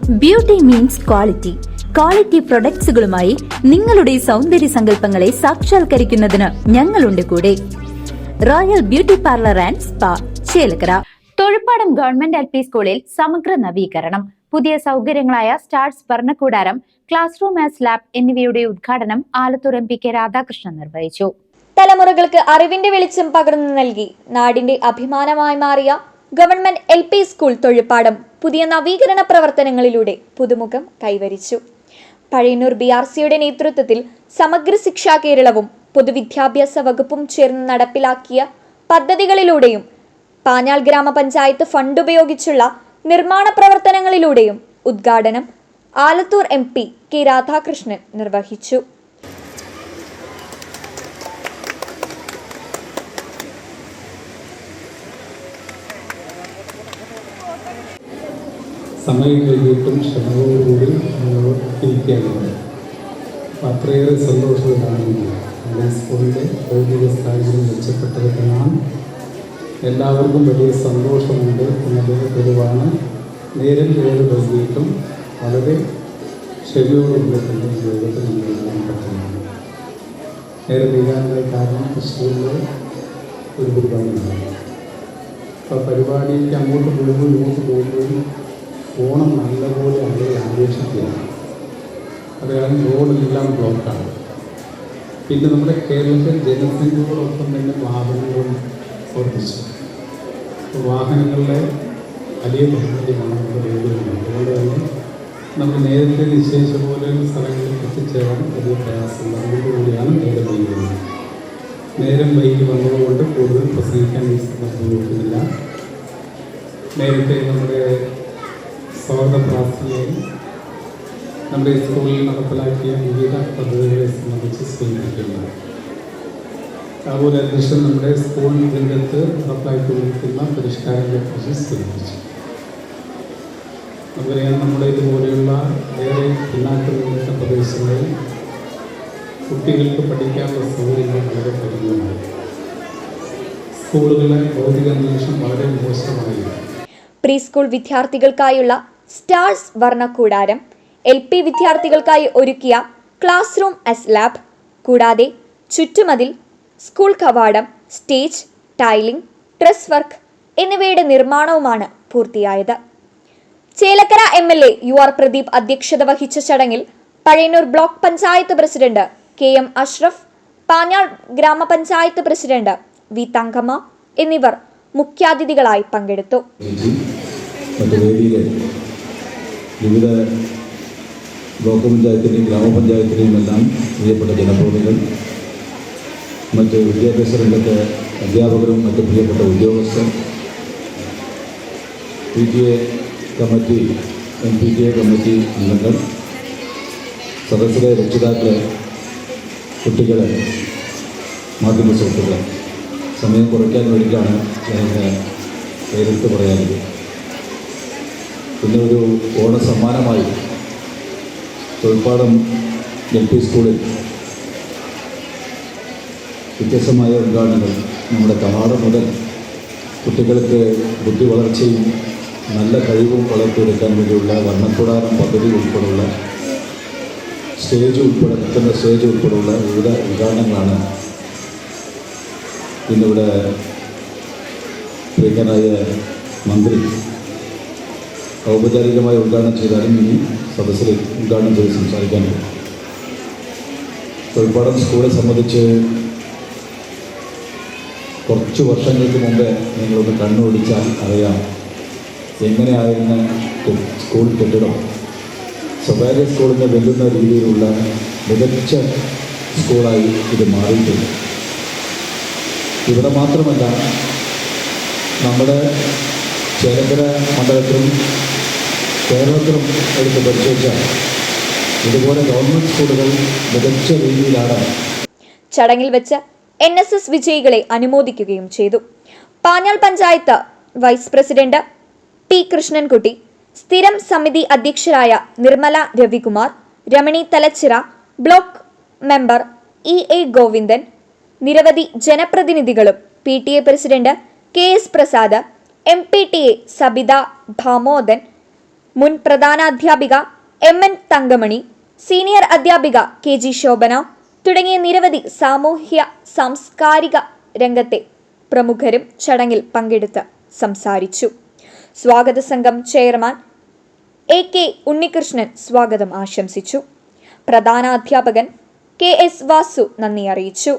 Beauty means quality. Quality പ്രൊഡക്ട്സുകളുമായി നിങ്ങളുടെ സൗന്ദര്യ സങ്കല്പങ്ങളെ സാക്ഷാത്കരിക്കുന്നതിന് ഞങ്ങളുണ്ട് കൂടെ. Royal beauty parlour and spa, Chelakkara. Thozhuppadam government LP സ്കൂളിൽ സമഗ്ര നവീകരണം. പുതിയ സൗകര്യങ്ങളായ സ്റ്റാർസ് ഭരണകൂടാരം, ക്ലാസ് റൂം ആസ് ലാബ് എന്നിവയുടെ ഉദ്ഘാടനം ആലത്തൂർ MP K രാധാകൃഷ്ണൻ നിർവഹിച്ചു. തലമുറകൾക്ക് അറിവിന്റെ വെളിച്ചം പകർന്നു നൽകി നാടിന്റെ അഭിമാനമായി മാറിയ ഗവൺമെന്റ് LP സ്കൂൾ തൊഴുപ്പാടം പുതിയ നവീകരണ പ്രവർത്തനങ്ങളിലൂടെ പുതുമുഖം കൈവരിച്ചു. പഴയന്നൂർ BRCയുടെ നേതൃത്വത്തിൽ സമഗ്ര ശിക്ഷാ കേരളവും പൊതുവിദ്യാഭ്യാസ വകുപ്പും ചേർന്ന് നടപ്പിലാക്കിയ പദ്ധതികളിലൂടെയും പാഞ്ഞാൾ ഗ്രാമപഞ്ചായത്ത് ഫണ്ട് ഉപയോഗിച്ചുള്ള നിർമ്മാണ പ്രവർത്തനങ്ങളിലൂടെയും ഉദ്ഘാടനം ആലത്തൂർ MP K രാധാകൃഷ്ണൻ നിർവഹിച്ചു. സമയം കഴിഞ്ഞിട്ടും ക്ഷമയോടുകൂടി ഇരിക്കുകയാണ്. അത്രയേറെ സന്തോഷത്തിലാണ് നമ്മുടെ സ്കൂളിൻ്റെ ഭൗതിക സാഹചര്യം മെച്ചപ്പെട്ടത് കാണാൻ എല്ലാവർക്കും വലിയ സന്തോഷമുണ്ട് എന്നത് തെളിവാണ്. നേരം ഏറെ വൈകിട്ടും വളരെ ക്ഷമയോടുകൂടി തന്നെ യോഗത്തിൽ നമ്മളെല്ലാം പറ്റുന്നതാണ്. നേരെ വൈകാനുള്ള കാരണം സ്കൂളിൽ ഒരു പരിപാടിയുണ്ട്. അപ്പോൾ പരിപാടിക്ക് അങ്ങോട്ട് പോകുമ്പോൾ ഇങ്ങോട്ട് പോകുമ്പോഴും ഓണം നല്ലപോലെ അവരെ ആഘോഷിക്കുകയാണ്. അത് കാരണം റോഡെല്ലാം ബ്ലോക്കാണ്. പിന്നെ നമ്മുടെ കേരളത്തിൽ ജനസംഖ്യയോടൊപ്പം തന്നെ വാഹനങ്ങളും വർദ്ധിച്ചു. വാഹനങ്ങളുടെ വലിയ ബഹുമതിയാണ് നമ്മുടെ റോഡുകളുണ്ട്. അതുകൊണ്ട് തന്നെ നമ്മൾ നേരത്തെ നിശ്ചയിച്ച പോലെ സ്ഥലങ്ങളിൽ എത്തിച്ചേരാൻ വലിയ പ്രയാസമുണ്ട്. അതുകൊണ്ടുകൂടിയാണ് നേരം വൈകുന്നത്. നേരം വൈകി വന്നതുകൊണ്ട് കൂടുതൽ പ്രസംഗിക്കാൻ ഉപയോഗിക്കുന്നില്ല. നേരത്തെ നമ്മുടെ സൗഹൃദ പ്രാർത്ഥനയിൽ നമ്മുടെ സ്കൂളിൽ നടപ്പിലാക്കിയ വിവിധ പദ്ധതികളെ സംബന്ധിച്ച് സൂചിപ്പിക്കുന്നത്. അതുപോലെ അധ്യക്ഷൻ നമ്മുടെ സ്കൂൾ രംഗത്ത് നടപ്പിലാക്കിക്കൊണ്ടിരിക്കുന്ന പരിഷ്കാരങ്ങളെക്കുറിച്ച് സൂചിപ്പിച്ചു. നമുക്കറിയാം, നമ്മുടെ ഇതുപോലെയുള്ള ഏറെ പിന്നാക്കം നിൽക്കുന്ന പ്രദേശങ്ങളിൽ കുട്ടികൾക്ക് പഠിക്കാനുള്ള സൗകര്യങ്ങൾ വളരെ പരിമിതമാണ്. സ്കൂളുകളിലെ ഭൗതിക അന്തരീക്ഷം വളരെ മോശമായി. പ്രീ സ്കൂൾ വിദ്യാർത്ഥികൾക്കായുള്ള സ്റ്റാർസ് വർണ്ണക്കൂടാരം, LP വിദ്യാർത്ഥികൾക്കായി ഒരുക്കിയ ക്ലാസ് റൂം ആസ് ലാബ്, കൂടാതെ ചുറ്റുമതിൽ, സ്കൂൾ കവാടം, സ്റ്റേജ്, ടൈലിംഗ്, ഡ്രസ് വർക്ക് എന്നിവയുടെ നിർമ്മാണവുമാണ് പൂർത്തിയായത്. ചേലക്കര MLA UR പ്രദീപ് അധ്യക്ഷത വഹിച്ച ചടങ്ങിൽ Pazhayannur block panchayat president KM Ashraf, Panjal ഗ്രാമപഞ്ചായത്ത് പ്രസിഡന്റ് V തങ്കമ്മ എന്നിവർ മുഖ്യാതിഥികളായി പങ്കെടുത്തു. വിവിധ ബ്ലോക്ക് പഞ്ചായത്തിലെയും ഗ്രാമപഞ്ചായത്തിലെയും എല്ലാം പ്രിയപ്പെട്ട ജനപ്രതിനിധികൾ, മറ്റ് വിദ്യാഭ്യാസ രംഗത്തെ അധ്യാപകരും മറ്റ് പ്രിയപ്പെട്ട ഉദ്യോഗസ്ഥർ, PTA കമ്മിറ്റി, MPTA കമ്മിറ്റി അംഗങ്ങൾ, സദസ്സിലെ രക്ഷിതാക്കളെ, കുട്ടികളെ, മാധ്യമ സുഹൃത്തുക്കളെ, സമയം കുറയ്ക്കാൻ വേണ്ടിയിട്ടാണ് ഞാൻ നേരിട്ട് പറയാനുള്ളത്. പിന്നെ ഒരു ഓണസമ്മാനമായി തൊഴുപ്പാടം LP സ്കൂളിൽ വ്യത്യസ്തമായ ഉദ്ഘാടനങ്ങൾ, നമ്മുടെ കവാടം മുതൽ കുട്ടികൾക്ക് ബുദ്ധി വളർച്ചയും നല്ല കഴിവും വളർത്തിയെടുക്കാൻ വേണ്ടിയുള്ള വർണ്ണക്കൂടാരം പദ്ധതി ഉൾപ്പെടെയുള്ള സ്റ്റേജ് ഉൾപ്പെടെ നിൽക്കുന്ന സ്റ്റേജ് ഉൾപ്പെടെയുള്ള വിവിധ ഉദ്ഘാടനങ്ങളാണ് ഇന്നിവിടെ പ്രിയങ്കനായ മന്ത്രി ഔപചാരികമായി ഉദ്ഘാടനം ചെയ്താലും ഇനി സദസ്സിൽ ഉദ്ഘാടനം ചെയ്ത് സംസാരിക്കാനുണ്ട്. തൊഴുപ്പാടം സ്കൂളെ സംബന്ധിച്ച് കുറച്ച് വർഷങ്ങൾക്ക് മുമ്പേ നിങ്ങളൊന്ന് കണ്ണോടിച്ചാൽ അറിയാം എങ്ങനെയായിരുന്ന സ്കൂൾ കെട്ടിടം. സ്വകാര്യ സ്കൂളിനെ വെല്ലുന്ന രീതിയിലുള്ള മികച്ച സ്കൂളായി ഇത് മാറിയിട്ടുണ്ട്. ഇവിടെ മാത്രമല്ല, നമ്മുടെ ചേലക്കര മണ്ഡലത്തിലും കേരളത്തിലും എടുത്ത് പരിശോധിച്ചാൽ ഇതുപോലെ ഗവൺമെന്റ് സ്കൂളുകൾ മികച്ച രീതിയിലാണ്. ചടങ്ങിൽ വെച്ച് NSS വിജയികളെ അനുമോദിക്കുകയും ചെയ്തു. Panjal panchayat vice president T Krishnankutty, സ്ഥിരം സമിതി അധ്യക്ഷരായ Nirmala Ravikumar, Ramani Thalachira, block member EA Govindan, നിരവധി ജനപ്രതിനിധികളും PTA president KS Prasad, MPTA Sabitha Bhamodan, മുൻ പ്രധാനാധ്യാപിക MN തങ്കമണി, സീനിയർ അധ്യാപിക KG ശോഭന തുടങ്ങിയ നിരവധി സാമൂഹ്യ സാംസ്കാരിക രംഗത്തെ പ്രമുഖരും ചടങ്ങിൽ പങ്കെടുത്ത് സംസാരിച്ചു. സ്വാഗത സംഘം ചെയർമാൻ AK ഉണ്ണികൃഷ്ണൻ സ്വാഗതം ആശംസിച്ചു. പ്രധാനാധ്യാപകൻ KS വാസു നന്ദി അറിയിച്ചു.